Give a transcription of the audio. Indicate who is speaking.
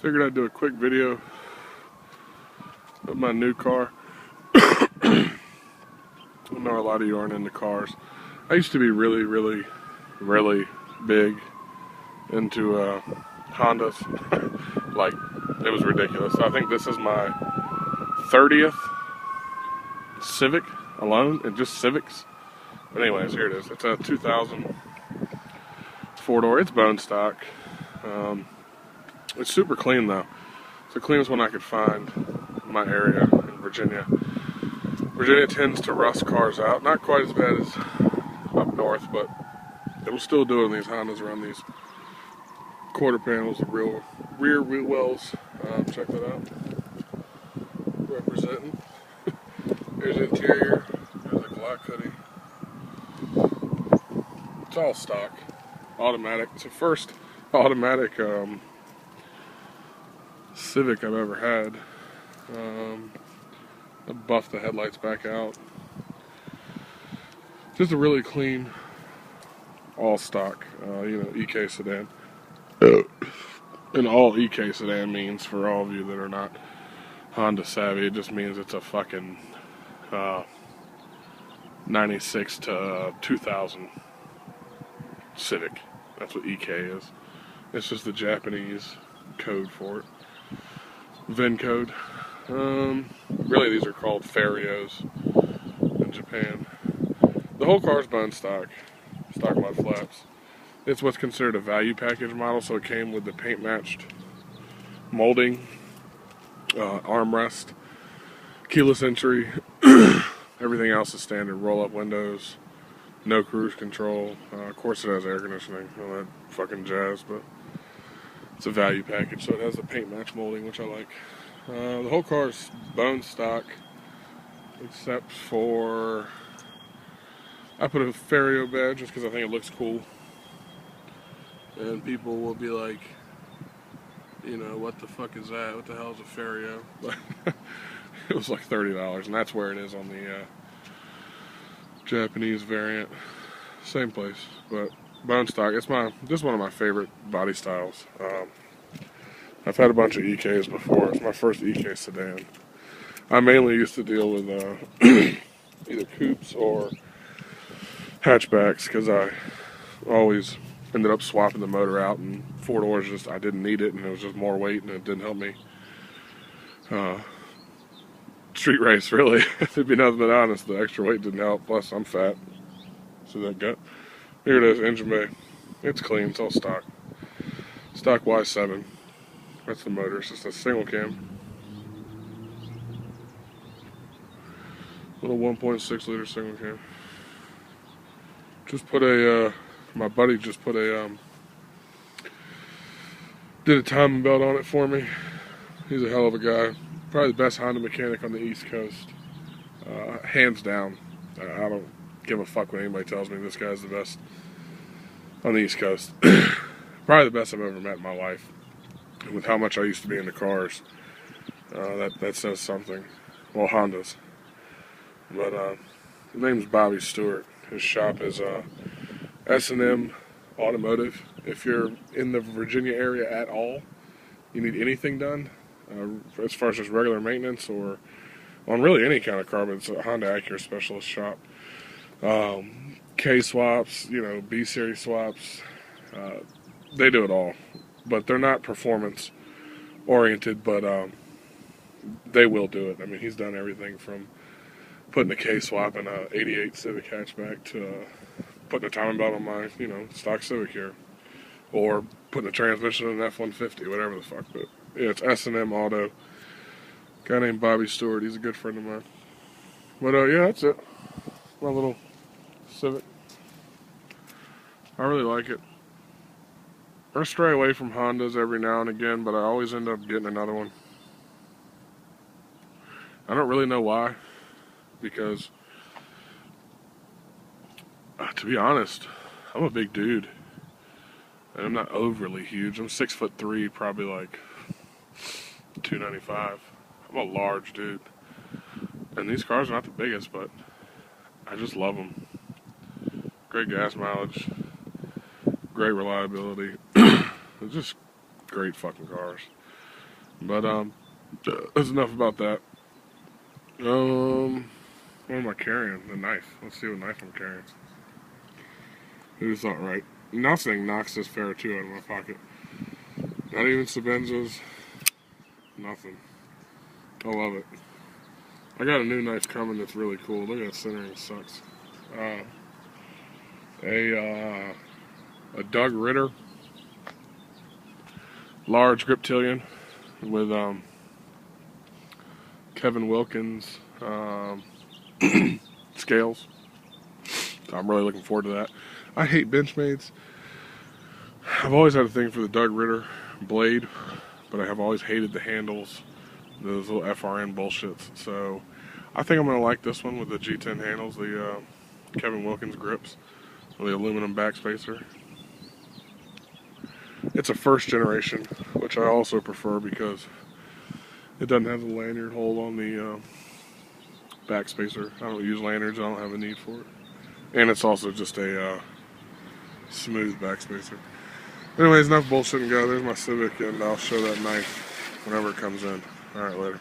Speaker 1: Figured I'd do a quick video of my new car. I know a lot of you aren't into cars. I used to be really big into Hondas. Like, it was ridiculous. I think this is my 30th Civic alone, and just Civics. But anyways, here it is. It's a 2000 four-door. It's bone stock. It's super clean though. It's the cleanest one I could find in my area in Virginia. Virginia tends to rust cars out. Not quite as bad as up north, but it'll still do it in these Hondas around these quarter panels, the rear wheel wells. Check that out. Representing. Here's the interior. There's a black hoodie. It's all stock. Automatic. It's the first automatic Civic I've ever had. I buffed the headlights back out. Just a really clean, all stock, EK sedan. And all EK sedan means, for all of you that are not Honda savvy, it just means it's a fucking 96 to 2000 Civic. That's what EK is. It's just the Japanese code for it. VIN code. Really, these are called Farios in Japan. The whole car's bone stock mud flaps. It's what's considered a value package model, so it came with the paint matched molding, armrest, keyless entry. Everything else is standard. Roll up windows, no cruise control. Of course, it has air conditioning, all that fucking jazz, but it's a value package, so it has the paint match molding, which I like. The whole car's bone stock, except for I put a Fario badge just because I think it looks cool. And people will be like, what the fuck is that? What the hell is a Fario? It was like $30, and that's where it is on the Japanese variant. Same place, but bone stock. It's just one of my favorite body styles. I've had a bunch of EKs before. It's my first EK sedan. I mainly used to deal with either coupes or hatchbacks because I always ended up swapping the motor out, and four doors I didn't need it, and it was just more weight, and it didn't help me street race, really. To be nothing but honest, the extra weight didn't help. Plus, I'm fat. See that gut? Here it is, engine bay. It's clean. It's all stock. Stock Y7. That's the motor. It's just a single cam. Little 1.6 liter single cam. Just put my buddy just put did a timing belt on it for me. He's a hell of a guy. Probably the best Honda mechanic on the East Coast. Hands down. I don't give a fuck when anybody tells me this guy's the best on the East Coast. Probably the best I've ever met in my life. With how much I used to be into cars, that says something. Well, Hondas. But his name's Bobby Stewart. His shop is S&M Automotive. If you're in the Virginia area at all, you need anything done, as far as just regular maintenance or on really any kind of car, but it's a Honda Acura specialist shop. K swaps, B series swaps, they do it all. But they're not performance oriented, but they will do it. I mean, he's done everything from putting a K swap in a '88 Civic hatchback to putting a timing belt on my, stock Civic here, or putting a transmission in an F-150, whatever the fuck. But yeah, it's S&M Auto. Guy named Bobby Stewart. He's a good friend of mine. But yeah, that's it. My little Civic. I really like it. I stray away from Hondas every now and again, but I always end up getting another one. I don't really know why, because, to be honest, I'm a big dude, and I'm not overly huge. I'm 6'3", probably like 295. I'm a large dude, and these cars are not the biggest, but I just love them. Great gas mileage. Great reliability. They're just great fucking cars. But that's enough about that. What am I carrying? The knife. Let's see what knife I'm carrying. Who's not right? Nothing knocks this ferret 2 out of my pocket. Not even Sabenzas. Nothing. I love it. I got a new knife coming that's really cool. Look at that centering, sucks. A Doug Ritter large griptilian with Kevin Wilkins scales. So I'm really looking forward to that. I hate Benchmades. I've always had a thing for the Doug Ritter blade, but I have always hated the handles, those little FRN bullshits. So I think I'm going to like this one with the G10 handles, the Kevin Wilkins grips, with the aluminum backspacer. It's a first generation, which I also prefer because it doesn't have the lanyard hole on the backspacer. I don't use lanyards, I don't have a need for it. And it's also just a smooth backspacer. Anyways, enough bullshitting, guys. There's my Civic, and I'll show that knife whenever it comes in. Alright, later.